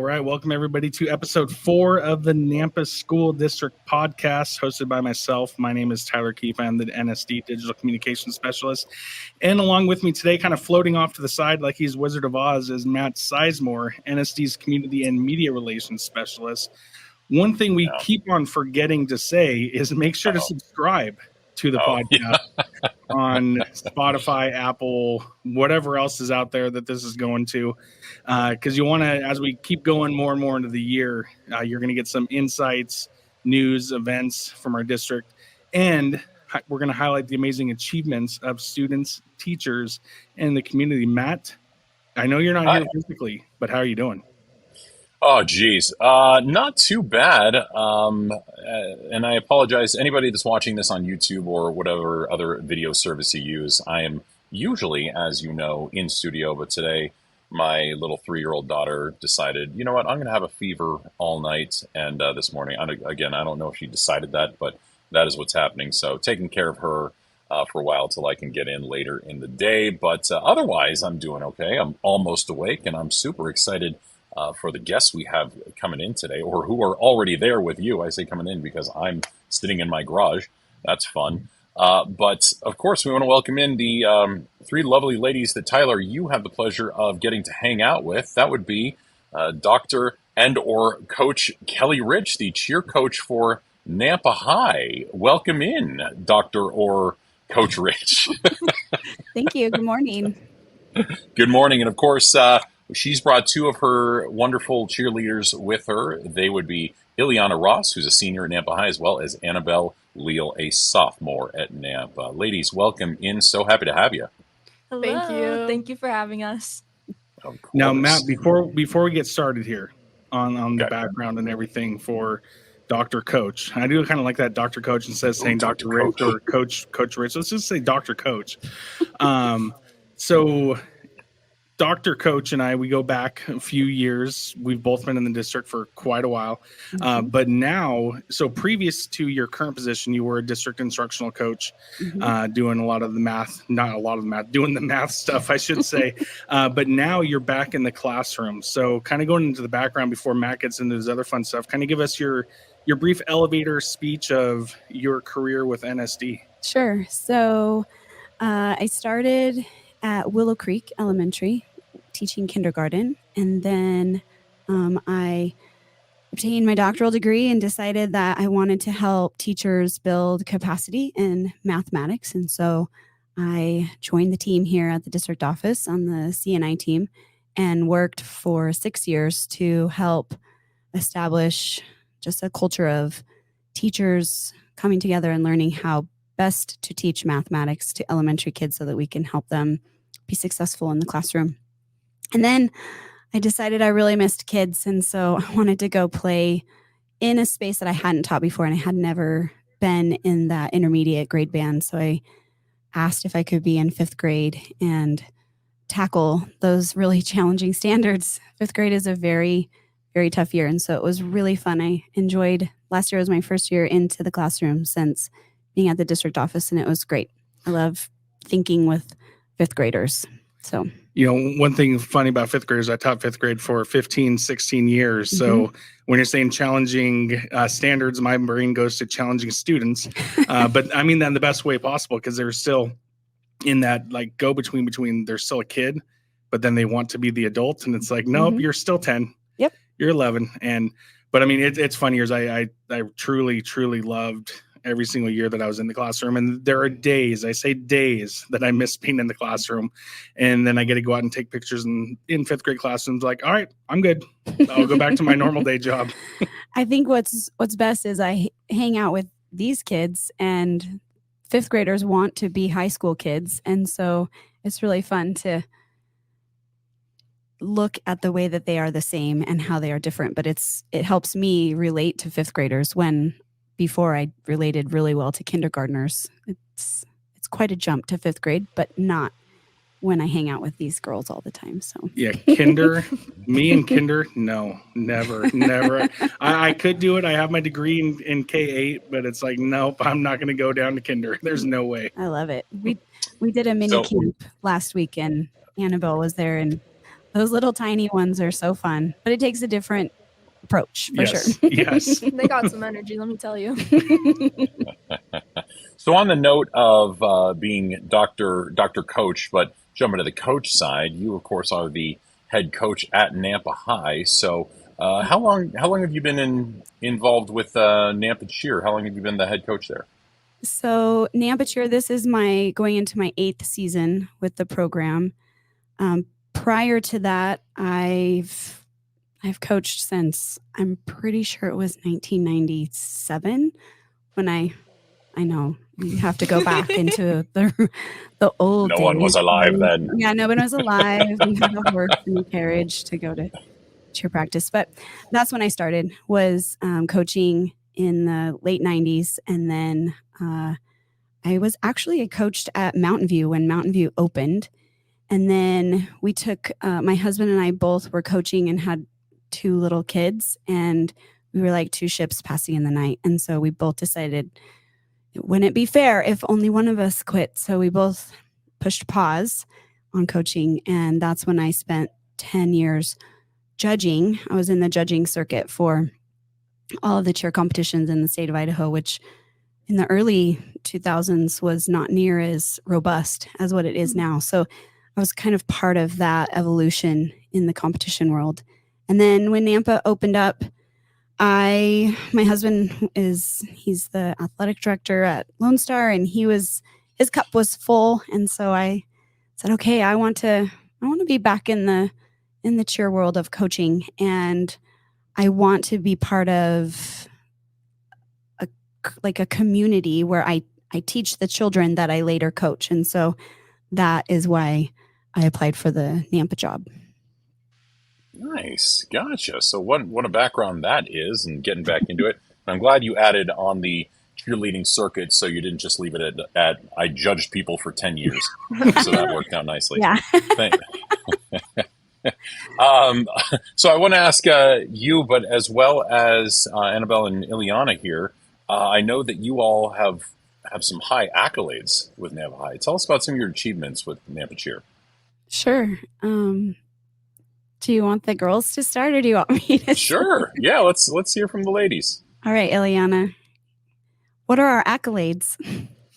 right. Welcome, everybody, to episode 4 of the Nampa School District Podcast, hosted by myself. My name is Tyler Keefe. I'm the NSD Digital Communications Specialist. And along with me today, kind of floating off to the side like he's Wizard of Oz, is Matt Sizemore, NSD's Community and Media Relations Specialist. One thing we keep on forgetting to say is make sure to subscribe to the podcast on Spotify, Apple, whatever else is out there that this is going to, because you want to, as we keep going more and more into the year, you're going to get some insights, news, events from our district, and we're going to highlight the amazing achievements of students, teachers, and the community. Matt, I know you're not here physically, but how are you doing? Oh, geez. Not too bad. And I apologize to anybody that's watching this on YouTube or whatever other video service you use. I am usually, as you know, in studio, but today my little 3-year-old daughter decided, you know what, I'm going to have a fever all night. And this morning, again, I don't know if she decided that, but that is what's happening. So taking care of her for a while till I can get in later in the day. But otherwise, I'm doing okay. I'm almost awake, and I'm super excited for the guests we have coming in today, or who are already there with you. I say coming in because I'm sitting in my garage. That's fun. But of course, we want to welcome in the 3 lovely ladies that, Tyler, you have the pleasure of getting to hang out with. That would be Dr. and or Coach Kelly Rich, the cheer coach for Nampa High. Welcome in, Dr. or Coach Rich. Thank you. Good morning. Good morning. And of course, she's brought 2 of her wonderful cheerleaders with her. They would be Ileana Ross, who's a senior at Nampa High, as well as Annabelle Leal, a sophomore at Nampa. Ladies, welcome in. So happy to have you. Hello. Thank you. Thank you for having us. Now, Matt, before we get started here on the background and everything for Dr. Coach, I do kind of like that Dr. Coach instead of saying Dr. Rich or Coach Rich. Let's just say Dr. Coach. So Dr. Coach and I, we go back a few years. We've both been in the district for quite a while. But now, so previous to your current position, you were a district instructional coach, doing a lot of the math, not a lot of the math, doing the math stuff, I should say. But now you're back in the classroom. So kind of going into the background before Matt gets into his other fun stuff, kind of give us your brief elevator speech of your career with NSD. Sure. So I started at Willow Creek Elementary, teaching kindergarten. And then I obtained my doctoral degree and decided that I wanted to help teachers build capacity in mathematics. And so I joined the team here at the district office on the CNI team and worked for 6 years to help establish just a culture of teachers coming together and learning how best to teach mathematics to elementary kids so that we can help them be successful in the classroom. And then I decided I really missed kids. And so I wanted to go play in a space that I hadn't taught before. And I had never been in that intermediate grade band. So I asked if I could be in 5th grade and tackle those really challenging standards. 5th grade is a very, very tough year. And so it was really fun. I enjoyed, last year was my first year into the classroom since being at the district office, and it was great. I love thinking with 5th graders. So, you know, one thing funny about 5th graders, I taught 5th grade for 15, 16 years. So when you're saying challenging standards, my brain goes to challenging students. But I mean that in the best way possible, because they're still in that like go between they're still a kid, but then they want to be the adult. And it's like, nope, you're still 10. Yep. You're 11. But I mean, it's fun years. I truly, truly loved every single year that I was in the classroom. And there are days, I say days, that I miss being in the classroom. And then I get to go out and take pictures in 5th grade classrooms like, all right, I'm good. I'll go back to my normal day job. I think what's best is I hang out with these kids, and 5th graders want to be high school kids. And so it's really fun to look at the way that they are the same and how they are different. But it helps me relate to 5th graders when before I related really well to kindergartners. It's quite a jump to 5th grade, but not when I hang out with these girls all the time. So yeah, me and kinder, no, never. I could do it. I have my degree in K-8, but it's like, nope, I'm not going to go down to kinder. There's no way. I love it. We did a mini camp last week, and Annabelle was there, and Those little tiny ones are so fun, but it takes a different approach for sure. Yes. They got some energy, let me tell you. So on the note of being Dr. Coach, but jumping to the coach side, you of course are the head coach at Nampa High. So how long have you been involved with Nampa Cheer? How long have you been the head coach there? So Nampa Cheer, this is going into my 8th season with the program. Prior to that, I've coached since, I'm pretty sure it was 1997 when I know you have to go back into the old days. No one was alive then. Yeah, no one was alive. We had a horse and a carriage to go to cheer practice. But that's when I started, was coaching in the late 90s. And then I was actually coached at Mountain View when Mountain View opened. And then we took, my husband and I both were coaching and had 2 little kids. And we were like 2 ships passing in the night. And so we both decided it wouldn't be fair if only one of us quit. So we both pushed pause on coaching. And that's when I spent 10 years judging. I was in the judging circuit for all of the cheer competitions in the state of Idaho, which in the early 2000s was not near as robust as what it is now. So I was kind of part of that evolution in the competition world. And then when Nampa opened up, my husband he's the athletic director at Lone Star, and his cup was full. And so I said, okay, I want to be back in the cheer world of coaching, and I want to be part of a community where I teach the children that I later coach. And so that is why I applied for the Nampa job. Nice. Gotcha. So what a background that is, and getting back into it. I'm glad you added on the cheerleading circuit, so you didn't just leave it at I judged people for 10 years. So that worked out nicely. Yeah. So I want to ask you, but as well as Annabelle and Ileana here, I know that you all have some high accolades with Nampa High. Tell us about some of your achievements with Nampa Cheer. Sure. Do you want the girls to start, or do you want me to Sure. Yeah, let's hear from the ladies. All right, Ileana. What are our accolades?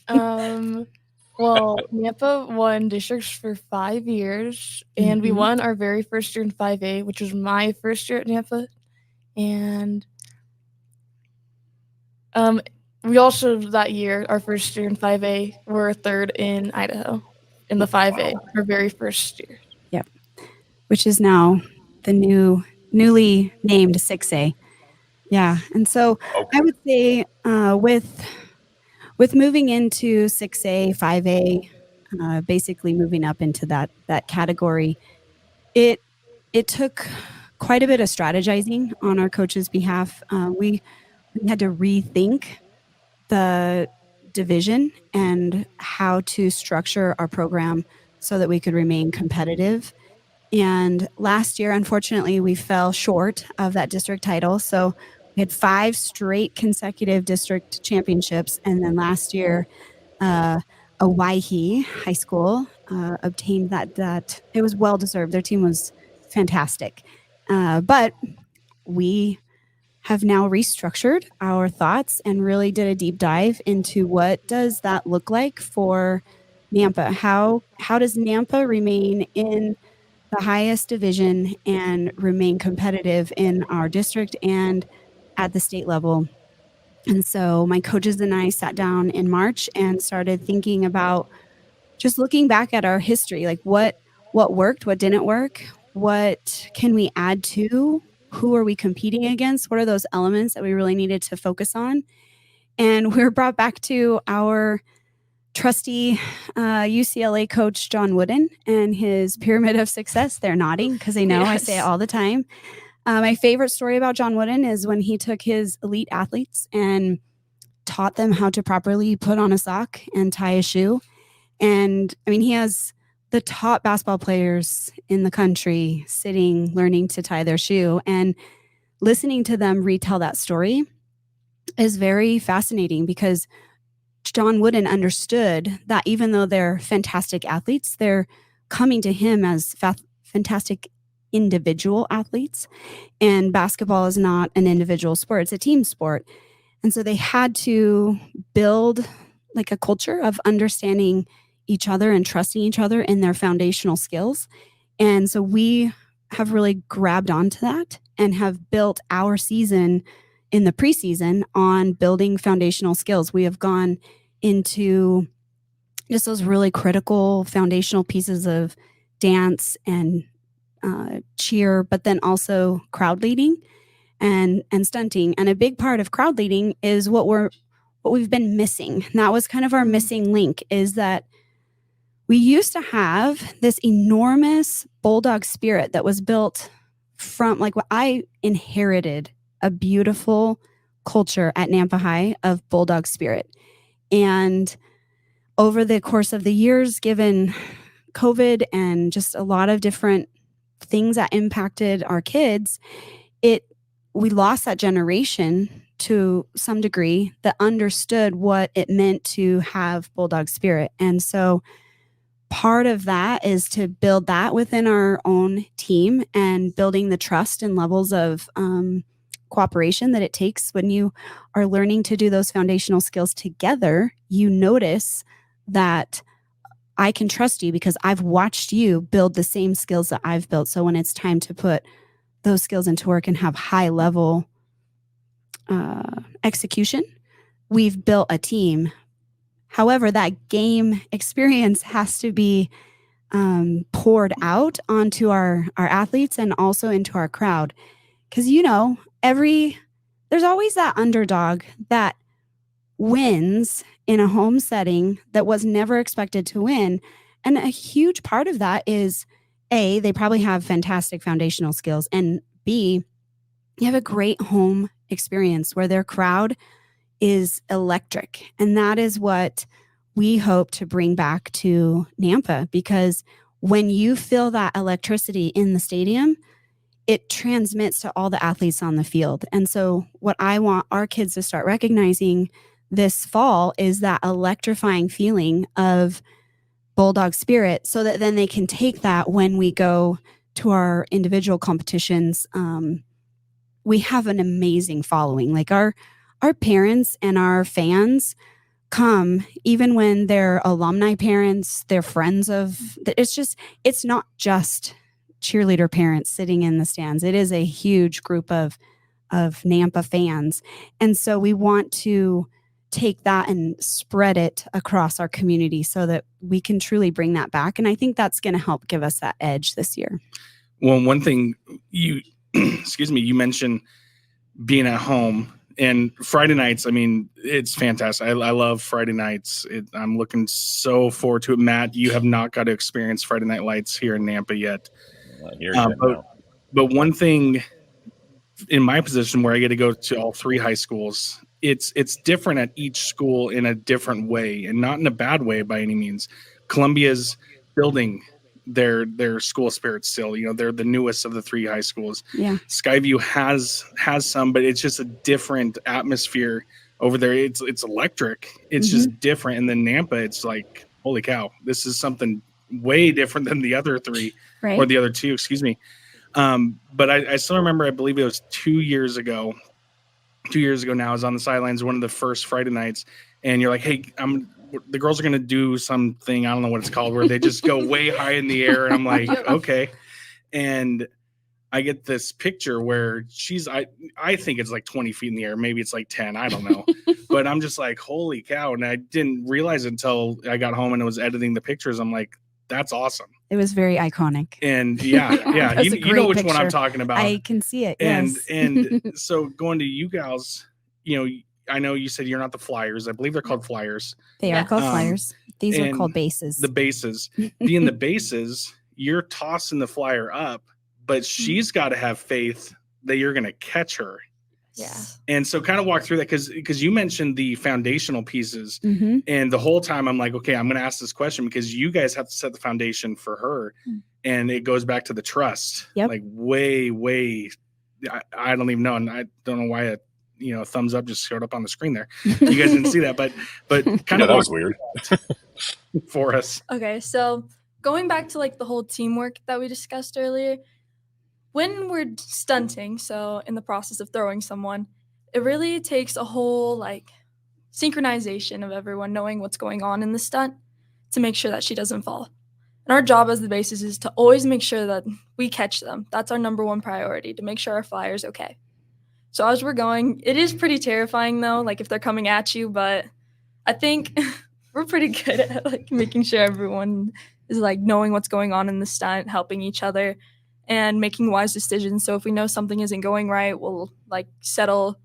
Well, Nampa won districts for 5 years, and we won our very first year in 5A, which was my first year at Nampa. And we also, that year, our first year in 5A, were 3rd in Idaho in the 5A, our very first year. Yep. Which is now the newly named 6A. Yeah. And so I would say with moving into 6A, 5A, basically moving up into that category, it took quite a bit of strategizing on our coach's behalf. We had to rethink the division and how to structure our program so that we could remain competitive. And last year, unfortunately, we fell short of that district title. So we had 5 straight consecutive district championships. And then last year, Owyhee High School obtained that. It was well-deserved. Their team was fantastic. But we have now restructured our thoughts and really did a deep dive into what does that look like for Nampa. How does Nampa remain in the highest division and remain competitive in our district and at the state level? And so my coaches and I sat down in March and started thinking about just looking back at our history, like what worked, what didn't work, what can we add to, who are we competing against, what are those elements that we really needed to focus on. And we were brought back to our trusty UCLA coach, John Wooden, and his pyramid of success. They're nodding because they know I say it all the time. My favorite story about John Wooden is when he took his elite athletes and taught them how to properly put on a sock and tie a shoe. And I mean, he has the top basketball players in the country sitting, learning to tie their shoe, and listening to them retell that story is very fascinating because John Wooden understood that even though they're fantastic athletes, they're coming to him as fantastic individual athletes, and basketball is not an individual sport, it's a team sport. And so they had to build like a culture of understanding each other and trusting each other in their foundational skills. And so we have really grabbed onto that and have built our season in the preseason on building foundational skills. We have gone into just those really critical foundational pieces of dance and cheer, but then also crowd leading and stunting. And a big part of crowd leading is what we've been missing. And that was kind of our missing link, is that we used to have this enormous bulldog spirit that was built from, like, what I inherited a beautiful culture at Nampa High of bulldog spirit. And over the course of the years, given COVID and just a lot of different things that impacted our kids, we lost that generation to some degree that understood what it meant to have bulldog spirit. And so part of that is to build that within our own team and building the trust and levels of cooperation that it takes when you are learning to do those foundational skills together. You notice that I can trust you because I've watched you build the same skills that I've built. So when it's time to put those skills into work and have high level execution, we've built a team. However, that game experience has to be poured out onto our athletes and also into our crowd. Because, there's always that underdog that wins in a home setting that was never expected to win. And a huge part of that is, A, they probably have fantastic foundational skills, and B, you have a great home experience where their crowd is electric. And that is what we hope to bring back to Nampa, because when you feel that electricity in the stadium, it transmits to all the athletes on the field. And so what I want our kids to start recognizing this fall is that electrifying feeling of bulldog spirit, so that then they can take that when we go to our individual competitions. We have an amazing following. Like our parents and our fans come, even when they're alumni parents, they're friends of, it's not just cheerleader parents sitting in the stands. It is a huge group of Nampa fans. And so we want to take that and spread it across our community so that we can truly bring that back. And I think that's going to help give us that edge this year. Well, one thing you mentioned being at home and Friday nights. I mean, it's fantastic. I love Friday nights. I'm looking so forward to it. Matt, you have not got to experience Friday Night Lights here in Nampa yet. But one thing in my position where I get to go to all three high schools, it's different at each school in a different way, and not in a bad way by any means. Columbia's building their school spirit still. They're the newest of the three high schools. Yeah. Skyview has some, but it's just a different atmosphere over there. It's electric. It's just different. And then Nampa, it's like, holy cow, this is something way different than the other three, right? Or the other two, excuse me. But I still remember, I believe it was 2 years ago now, I was on the sidelines, one of the first Friday nights, and you're like, hey, the girls are going to do something, I don't know what it's called, where they just go way high in the air. And I'm like, okay. And I get this picture where I think it's like 20 feet in the air. Maybe it's like 10. I don't know. But I'm just like, holy cow. And I didn't realize it until I got home and I was editing the pictures. I'm like, that's awesome. It was very iconic. And yeah. You know which picture. one I'm talking about. I can see it. And yes. and so going to you gals, I know you said you're not the Flyers. I believe they're called Flyers. They are called Flyers. These are called bases. The bases. Being the bases, you're tossing the Flyer up, but she's got to have faith that you're going to catch her. Yeah. And so kind of walk through that, because you mentioned the foundational pieces, and the whole time I'm like, okay, I'm going to ask this question because you guys have to set the foundation for her. And it goes back to the trust. Yep. Like way, I don't even know. And I don't know why a thumbs up just showed up on the screen there. You guys didn't see that, but kind of that was weird for us. Okay. So going back to like the whole teamwork that we discussed earlier, when we're stunting, so in the process of throwing someone, it really takes a whole like synchronization of everyone knowing what's going on in the stunt to make sure that she doesn't fall. And our job as the bases is to always make sure that we catch them. That's our number one priority, to make sure our flyer's okay. So as we're going, it is pretty terrifying though, like if they're coming at you, but I think we're pretty good at like making sure everyone is like knowing what's going on in the stunt, helping each other, and making wise decisions. So if we know something isn't going right, we'll like settle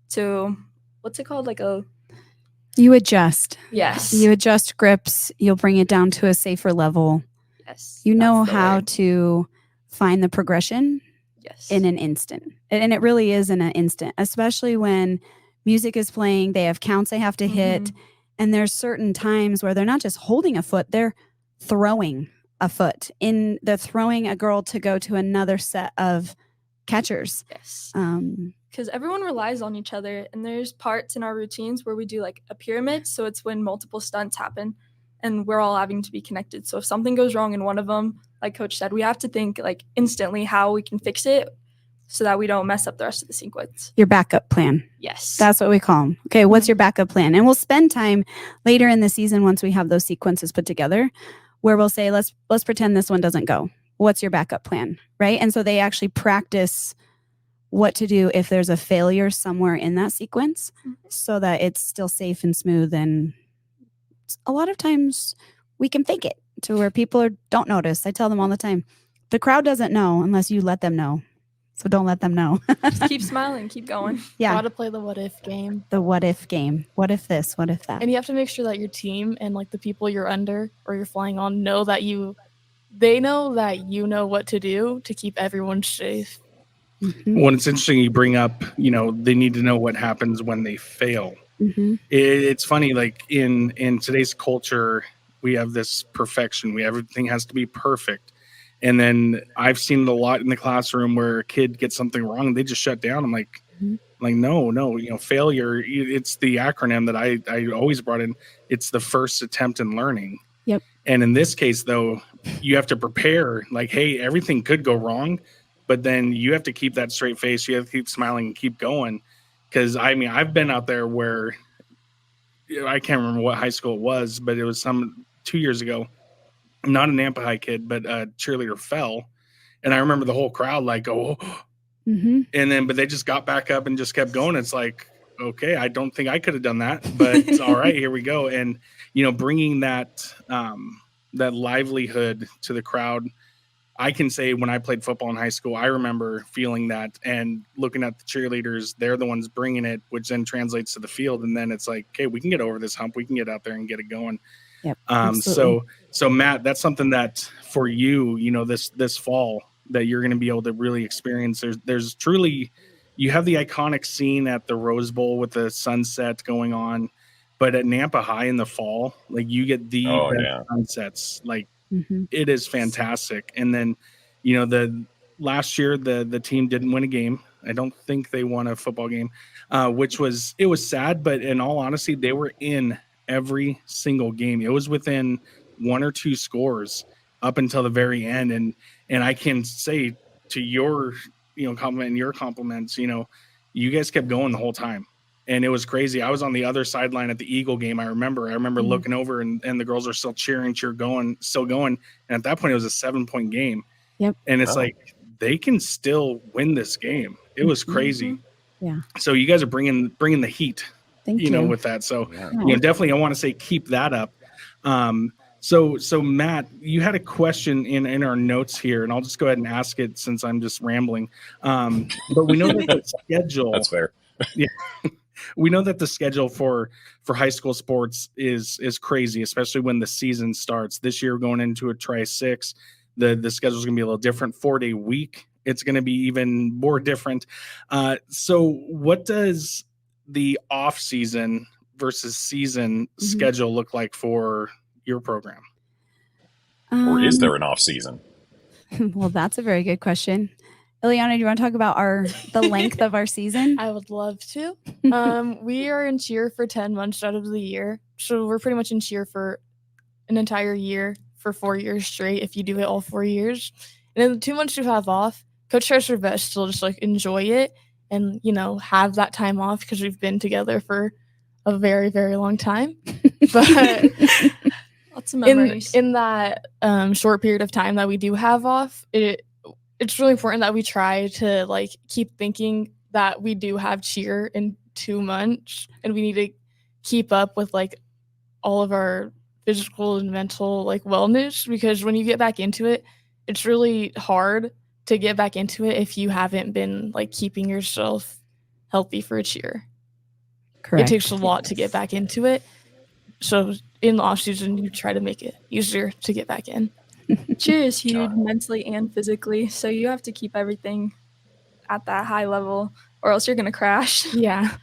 to, what's it called? Like You adjust. yes. You adjust grips. You'll bring it down to a safer level. Yes. You know that's the how word. to find the progression Yes. in an instant. And it really is in an instant, especially when music is playing. They have counts they have to hit. And there's certain times where they're not just holding a foot, they're throwing a foot. They're throwing a girl to go to another set of catchers. Yes. Um, Because everyone relies on each other, and there's parts in our routines where we do like a pyramid. So it's when multiple stunts happen and we're all having to be connected. So if something goes wrong in one of them, like Coach said, we have to think like instantly how we can fix it so that we don't mess up the rest of the sequence. your backup plan. Yes. That's what we call them. Okay, what's your backup plan? And we'll spend time later in the season once we have those sequences put together where we'll say, let's pretend this one doesn't go. What's your backup plan? Right? And so they actually practice what to do if there's a failure somewhere in that sequence so that it's still safe and smooth. And a lot of times we can fake it to where people don't notice. I tell them all the time, the crowd doesn't know unless you let them know. So don't let them know. Just keep smiling, keep going. Yeah. Gotta play the what if game. The what if game. What if this? What if that? And you have to make sure that your team and like the people you're under or you're flying on know that they know that you know what to do to keep everyone safe. Mhm. Well, it's interesting you bring up, they need to know what happens when they fail. Mhm. It's funny, like in today's culture, we have this perfection. Everything has to be perfect. And then I've seen it a lot in the classroom where a kid gets something wrong, they just shut down. I'm like, Mhm. no, failure. It's the acronym that I always brought in. It's the first attempt in learning. Yep. And in this case, though, you have to prepare. Like, hey, everything could go wrong, but then you have to keep that straight face. You have to keep smiling and keep going. Because I've been out there where I can't remember what high school it was, but it was 2 years ago. Not a Nampa High kid, but a cheerleader fell. And I remember the whole crowd like, oh, Mhm. and then, but they just got back up and just kept going. It's like, okay, I don't think I could have done that, but it's all right, here we go. And, bringing that livelihood to the crowd. I can say when I played football in high school, I remember feeling that and looking at the cheerleaders, they're the ones bringing it, which then translates to the field. And then it's like, okay, we can get over this hump. We can get out there and get it going. Yep. Absolutely. So Matt, that's something that for you, this fall that you're going to be able to really experience. There's truly, you have the iconic scene at the Rose Bowl with the sunset going on, but at Nampa High in the fall, like you get the best sunsets. Like Mhm. it is fantastic. And then, the last year the team didn't win a game. I don't think they won a football game, which was sad. But in all honesty, they were in every single game. It was within one or two scores up until the very end. And I can say to your, compliment and your compliments, you guys kept going the whole time. And it was crazy. I was on the other sideline at the Eagle game. I remember looking over and the girls are still cheering, still going. And at that point it was a 7-point game. Yep. And it's like, they can still win this game. It was crazy. Yeah. So you guys are bringing the heat. Thank you. With that. So, Yeah. definitely I want to say keep that up. So Matt, you had a question in our notes here, and I'll just go ahead and ask it since I'm just rambling. But we know that the schedule. That's fair. Yeah. We know that the schedule for high school sports is crazy, especially when the season starts. This year, going into a Tri-6, the schedule is going to be a little different. 4-day week, it's going to be even more different. So what does the off season versus season schedule look like for your program? Or is there an off season? Well, that's a very good question. Ileana, do you want to talk about the length of our season? I would love to. We are in cheer for 10 months out of the year. So we're pretty much in cheer for an entire year for 4 years straight if you do it all 4 years. And then the 2 months you have off, Coach tries her best to just like enjoy it and, you know, have that time off because we've been together for a very, very long time. But Lots of memories. in that short period of time that we do have off, it's really important that we try to like keep thinking that we do have cheer in 2 months, and we need to keep up with like all of our physical and mental like wellness, because when you get back into it, it's really hard to get back into it if you haven't been like keeping yourself healthy for a cheer. Correct. It takes a lot to get back into it. So in the off season, you try to make it easier to get back in. Cheer is huge mentally and physically, so you have to keep everything at that high level, or else you're gonna crash. Yeah.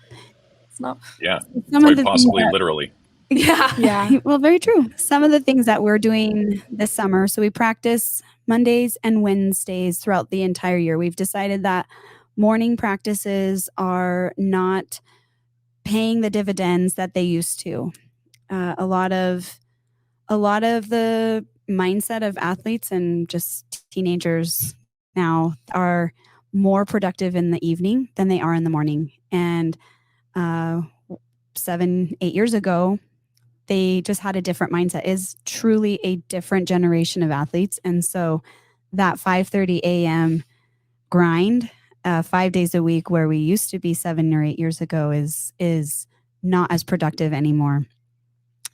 It's not. Yeah, Some of quite the possibly things literally. Yeah. Yeah. well, very true. Some of the things that we're doing this summer. So we practice Mondays and Wednesdays throughout the entire year. We've decided that morning practices are not paying the dividends that they used to. A lot of the mindset of athletes and just teenagers now are more productive in the evening than they are in the morning. And 7-8 years ago, they just had a different mindset. Is truly a different generation of athletes. And so that 5:30 a.m. grind, 5 days a week, where we used to be 7 or 8 years ago, is not as productive anymore.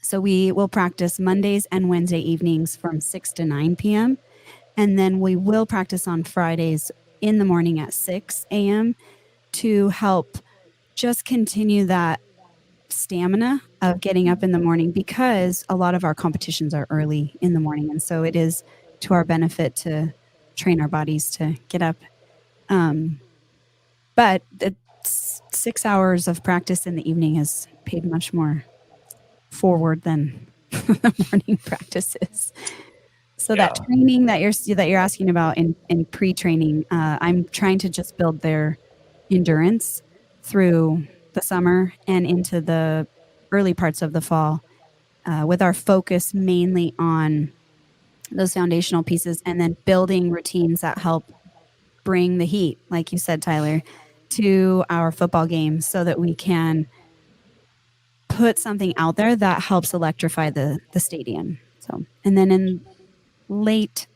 So we will practice Mondays and Wednesday evenings from 6 to 9 p.m. And then we will practice on Fridays in the morning at 6 a.m. to help just continue that stamina of getting up in the morning, because a lot of our competitions are early in the morning. And so it is to our benefit to train our bodies to get up. But the 6 hours of practice in the evening has paid much more forward than the morning practices. So that training that you're asking about in pre-training, I'm trying to just build their endurance through the summer and into the early parts of the fall, with our focus mainly on those foundational pieces, and then building routines that help bring the heat, like you said, Tyler, to our football games, so that we can put something out there that helps electrify the stadium. So, and then in late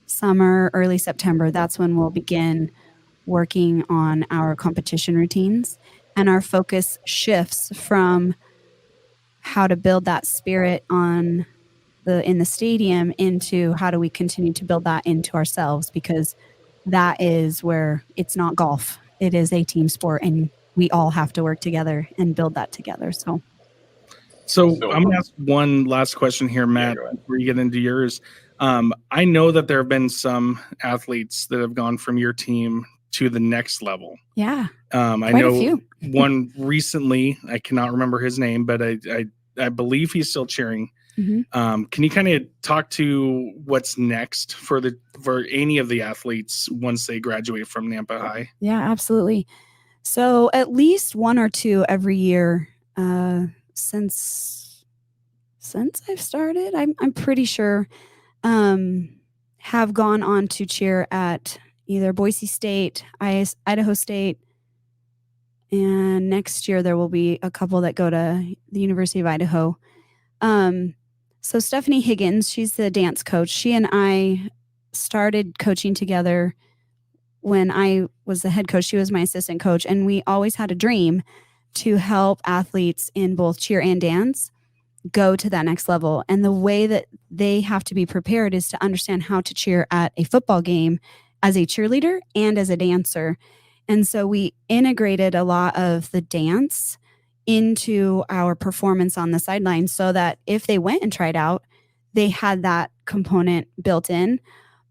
summer, early September, that's when we'll begin working on our competition routines, and our focus shifts from how to build that spirit in the stadium into how do we continue to build that into ourselves, because that is where it's not golf. It is a team sport, and we all have to work together and build that together. So I'm going to ask one last question here, Matt, before you get into yours. I know that there have been some athletes that have gone from your team to the next level. Yeah. I know one recently, I cannot remember his name, but I believe he's still cheering. Mm-hmm. Can you kind of talk to what's next for any of the athletes once they graduate from Nampa High? Yeah, absolutely. So at least one or two every year since I've started, I'm pretty sure, have gone on to cheer at either Boise State, Idaho State, and next year there will be a couple that go to the University of Idaho. So Stephanie Higgins, she's the dance coach. She and I started coaching together when I was the head coach. She was my assistant coach, and we always had a dream to help athletes in both cheer and dance go to that next level. And the way that they have to be prepared is to understand how to cheer at a football game as a cheerleader and as a dancer. And so we integrated a lot of the dance into our performance on the sideline, so that if they went and tried out, they had that component built in.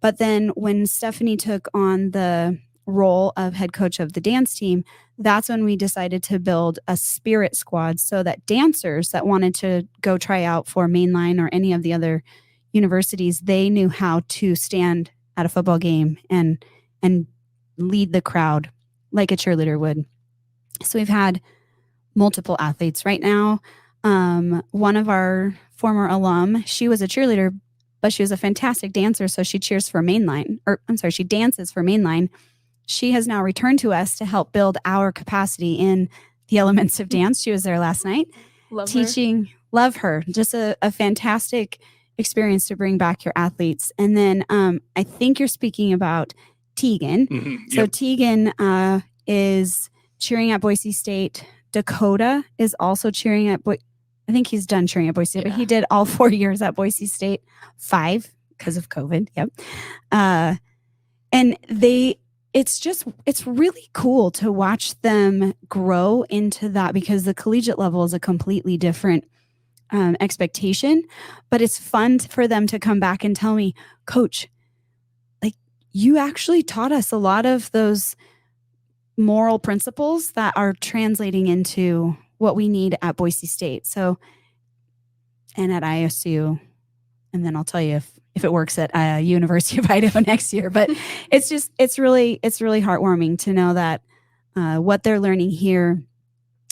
But then when Stephanie took on the role of head coach of the dance team, that's when we decided to build a spirit squad, so that dancers that wanted to go try out for Mainline or any of the other universities, they knew how to stand at a football game and lead the crowd like a cheerleader would. So we've had multiple athletes right now. One of our former alum, she was a cheerleader, but she was a fantastic dancer. So she cheers for Mainline, she dances for Mainline. she has now returned to us to help build our capacity in the elements of dance. She was there last night teaching. Love her. Just a fantastic experience to bring back your athletes. And then I think you're speaking about Tegan. So Yep. Tegan is cheering at Boise State. Dakota is also cheering at I think he's done cheering at Boise State, but he did all 4 years at Boise State, 5 because of COVID. Yep. And it's really cool to watch them grow into that, because the collegiate level is a completely different expectation, but it's fun for them to come back and tell me, Coach, like, you actually taught us a lot of those moral principles that are translating into what we need at Boise State. So, and at ISU, and then I'll tell you if it works at University of Idaho next year. But it's really heartwarming to know that what they're learning here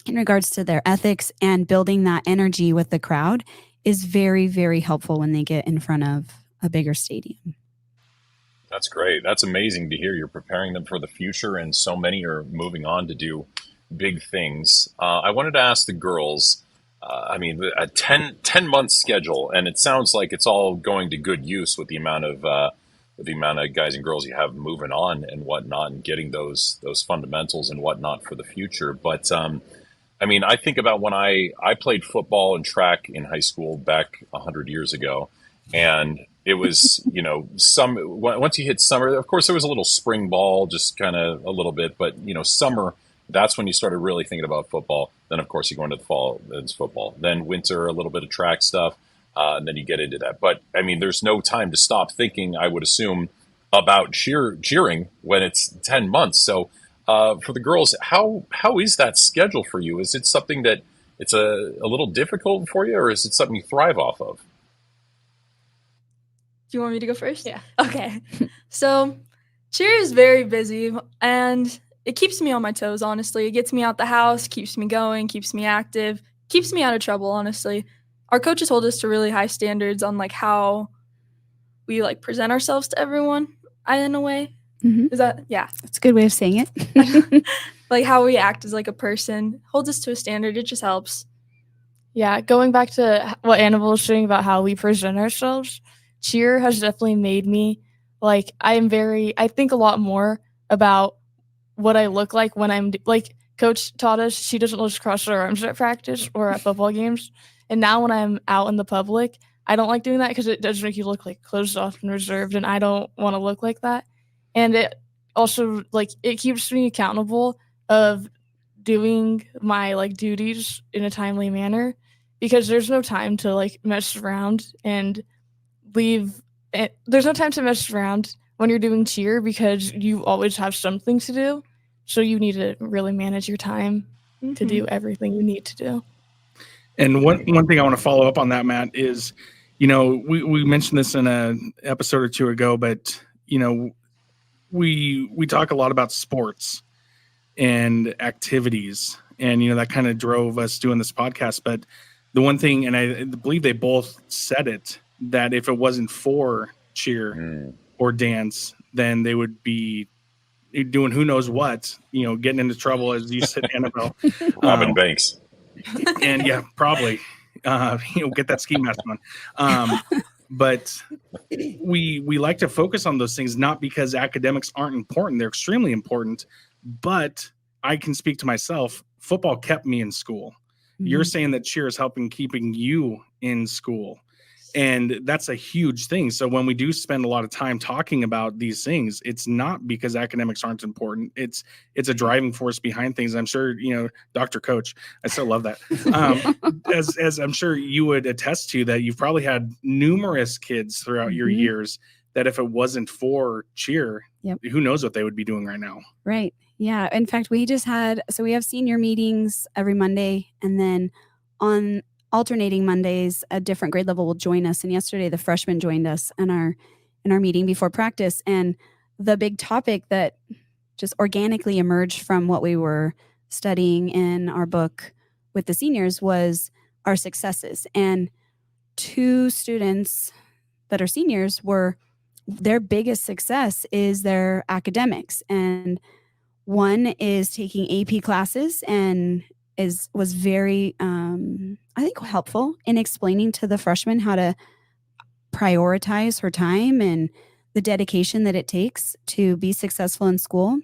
in regards to their ethics and building that energy with the crowd is very, very helpful when they get in front of a bigger stadium. That's great. That's amazing to hear. You're preparing them for the future, and so many are moving on to do big things. I wanted to ask the girls, a 10-month schedule, and it sounds like it's all going to good use with the amount of guys and girls you have moving on and whatnot, and getting those fundamentals and whatnot for the future. But I think about when I played football and track in high school back 100 years ago, and it was, once you hit summer, of course there was a little spring ball, just kind of a little bit, but summer, that's when you started really thinking about football. Then of course you go into the fall, it's football. Then winter, a little bit of track stuff, and then you get into that. But there's no time to stop thinking, I would assume, about cheering when it's 10 months. So for the girls, how is that schedule for you? Is it something that it's a little difficult for you, or is it something you thrive off of? Do you want me to go first? Yeah. Okay. So cheer is very busy, and it keeps me on my toes, honestly. It gets me out the house, keeps me going, keeps me active, keeps me out of trouble, honestly. Our coaches hold us to really high standards on how we present ourselves to everyone in a way. Mm-hmm. Is that, yeah. That's a good way of saying it. How we act as a person holds us to a standard. It just helps. Yeah, going back to what Annabelle was saying about how we present ourselves, cheer has definitely made me I think a lot more about what I look like when I'm Coach taught us she doesn't just cross her arms at practice or at football games. And now when I'm out in the public, I don't like doing that because it does make you look closed off and reserved, and I don't want to look like that. And it also it keeps me accountable of doing my duties in a timely manner, because there's no time to mess around and leave. There's no time to mess around when you're doing cheer, because you always have something to do. So you need to really manage your time to do everything you need to do. And one thing I want to follow up on that, Matt, is, we mentioned this in an episode or two ago, but, we talk a lot about sports and activities, and, that kind of drove us doing this podcast. But the one thing, and I believe they both said it, that if it wasn't for cheer or dance, then they would be doing who knows what, getting into trouble, as you said, Annabelle. Robbing banks. And yeah, probably, get that ski mask on. But we like to focus on those things, not because academics aren't important. They're extremely important, but I can speak to myself. Football kept me in school. Mm-hmm. You're saying that cheer is keeping you in school. And that's a huge thing. So when we do spend a lot of time talking about these things, it's not because academics aren't important. It's a driving force behind things. I'm sure, Dr. Coach, I still love that. As I'm sure you would attest to, that you've probably had numerous kids throughout your years that if it wasn't for cheer, who knows what they would be doing right now. Right. Yeah. In fact, we have senior meetings every Monday, and then on alternating Mondays, a different grade level will join us. And yesterday, the freshmen joined us in our meeting before practice. And the big topic that just organically emerged from what we were studying in our book with the seniors was our successes. And 2 students that are seniors were their biggest success is their academics. And one is taking AP classes and was very, I think, helpful in explaining to the freshman how to prioritize her time and the dedication that it takes to be successful in school.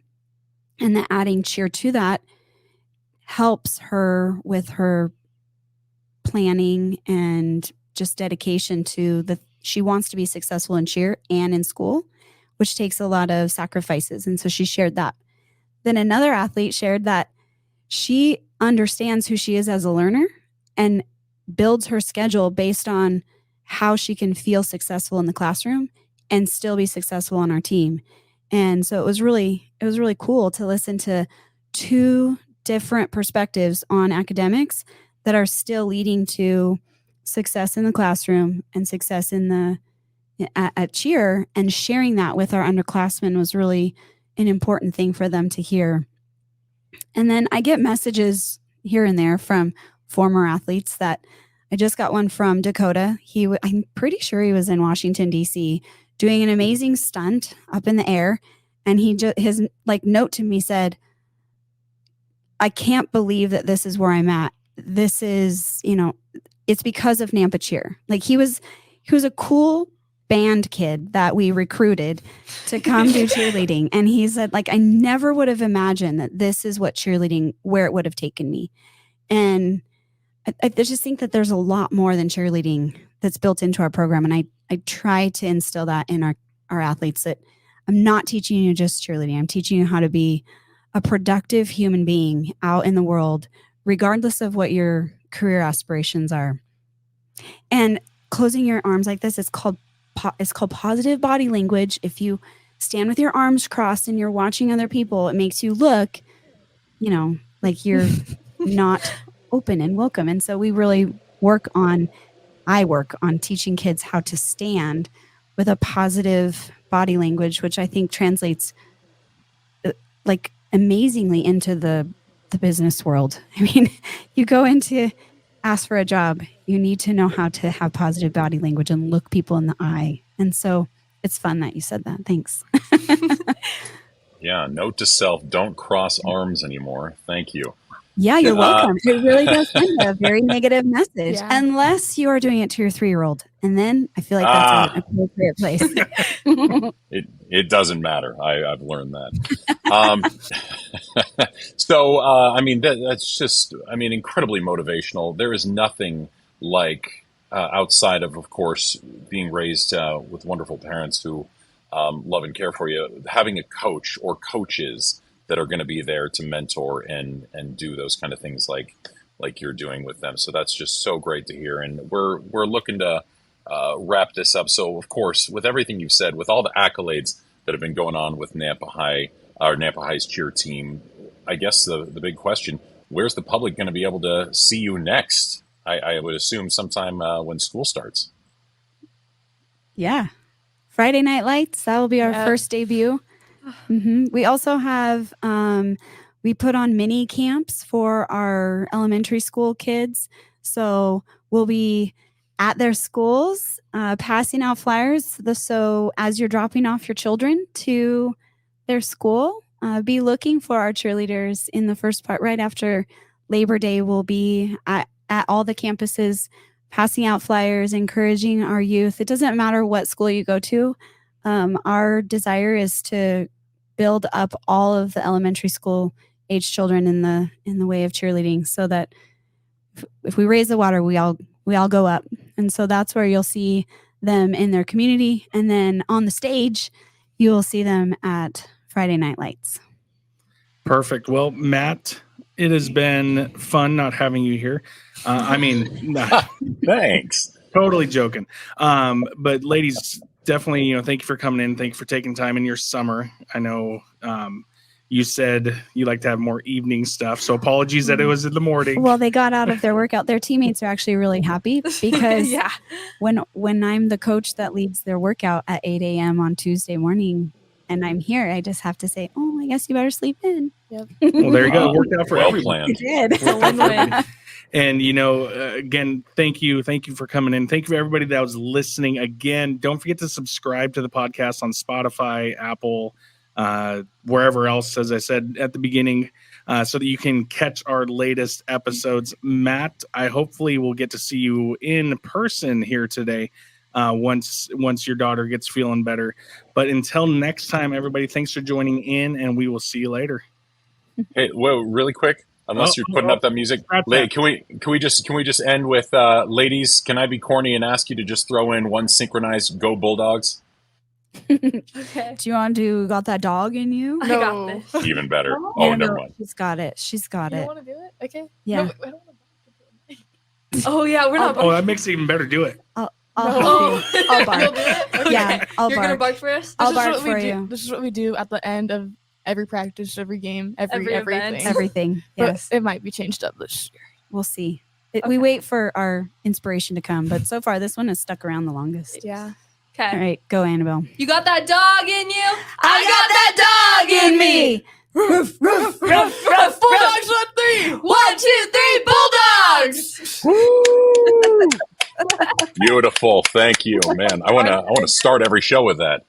And that adding cheer to that helps her with her planning and just dedication to she wants to be successful in cheer and in school, which takes a lot of sacrifices. And so she shared that. Then another athlete shared that she understands who she is as a learner and builds her schedule based on how she can feel successful in the classroom and still be successful on our team. And so it was really cool to listen to two different perspectives on academics that are still leading to success in the classroom and success at cheer, and sharing that with our underclassmen was really an important thing for them to hear. And then I get messages here and there from former athletes. That I just got one from Dakota. I'm pretty sure he was in Washington, D.C., doing an amazing stunt up in the air. And his note to me said, "I can't believe that this is where I'm at. This is, it's because of Nampa Cheer." Like he was a cool band kid that we recruited to come do cheerleading. And he said, I never would have imagined that this is what cheerleading, where it would have taken me. And I just think that there's a lot more than cheerleading that's built into our program. And I try to instill that in our athletes, that I'm not teaching you just cheerleading. I'm teaching you how to be a productive human being out in the world, regardless of what your career aspirations are. And closing your arms like this is called positive body language. If you stand with your arms crossed and you're watching other people, it makes you look, like you're not open and welcome. And so we really I work on teaching kids how to stand with a positive body language, which I think translates amazingly into the business world. I mean, you go into ask for a job, you need to know how to have positive body language and look people in the eye. And so it's fun that you said that. Thanks. Yeah. Note to self, don't cross arms anymore. Thank you. Yeah, you're welcome. It really does send a very negative message, Yeah. unless you are doing it to your 3-year-old. And then I feel like that's an appropriate place. It doesn't matter. I've learned that. So, that's just, incredibly motivational. There is nothing like, outside of course, being raised with wonderful parents who love and care for you, having a coach or coaches that are going to be there to mentor and do those kind of things like you're doing with them. So that's just so great to hear. And we're looking to wrap this up. So of course, with everything you've said, with all the accolades that have been going on with Nampa High's cheer team, I guess the big question, where's the public going to be able to see you next? I would assume sometime when school starts. Yeah. Friday Night Lights, that will be our first debut. Mm-hmm. We also have, we put on mini camps for our elementary school kids. So we'll be at their schools, passing out flyers. So as you're dropping off your children to their school, be looking for our cheerleaders in the first part. Right after Labor Day, we'll be at all the campuses, passing out flyers, encouraging our youth. It doesn't matter what school you go to. Our desire is to build up all of the elementary school age children in the way of cheerleading, so that if we raise the water, we all go up. And so that's where you'll see them in their community, and then on the stage, you will see them at Friday Night Lights. Perfect. Well, Matt, it has been fun not having you here. Thanks. Totally joking. But ladies, definitely, thank you for coming in. Thank you for taking time in your summer. I know you said you like to have more evening stuff, so apologies that it was in the morning. Well, they got out of their workout. Their teammates are actually really happy because when I'm the coach that leads their workout at 8 a.m. on Tuesday morning and I'm here, I just have to say, I guess you better sleep in. Yep. Well, there you go. It worked out for everyone. Planned. It did. It's a win-win. And, again, thank you. Thank you for coming in. Thank you for everybody that was listening. Again, don't forget to subscribe to the podcast on Spotify, Apple, wherever else, as I said at the beginning, so that you can catch our latest episodes. Matt, I hopefully will get to see you in person here today once your daughter gets feeling better. But until next time, everybody, thanks for joining in, and we will see you later. Hey, well, really quick, unless you're putting up that music, can we just end with ladies? Can I be corny and ask you to just throw in one synchronized "Go Bulldogs"? Okay. Do you want to got that dog in you? I got this. Even better. No. Oh, never mind. She's got it. She's got You it. don't want to do it? Okay. Yeah. No, I don't want Oh yeah, we're not. Oh, that makes it even better. Do it. I'll No. help you. I'll You'll bark. do it? Okay. Yeah, I'll You're gonna bark. bark for us? I'll This is bark what we for do. you. This is what we do at the end of every practice, every game, Every event. everything. Everything. But Yes. it might be changed up this year. We'll see. We Okay. wait for our inspiration to come, but so far this one has stuck around the longest. Yeah. Okay. All right, go Annabelle. You got that dog in you? I got that dog in me. Ruff, ruff, ruff, ruff. Bulldogs on 3! 1, 2, 3, Bulldogs! Beautiful. Thank you, man. I want to start every show with that.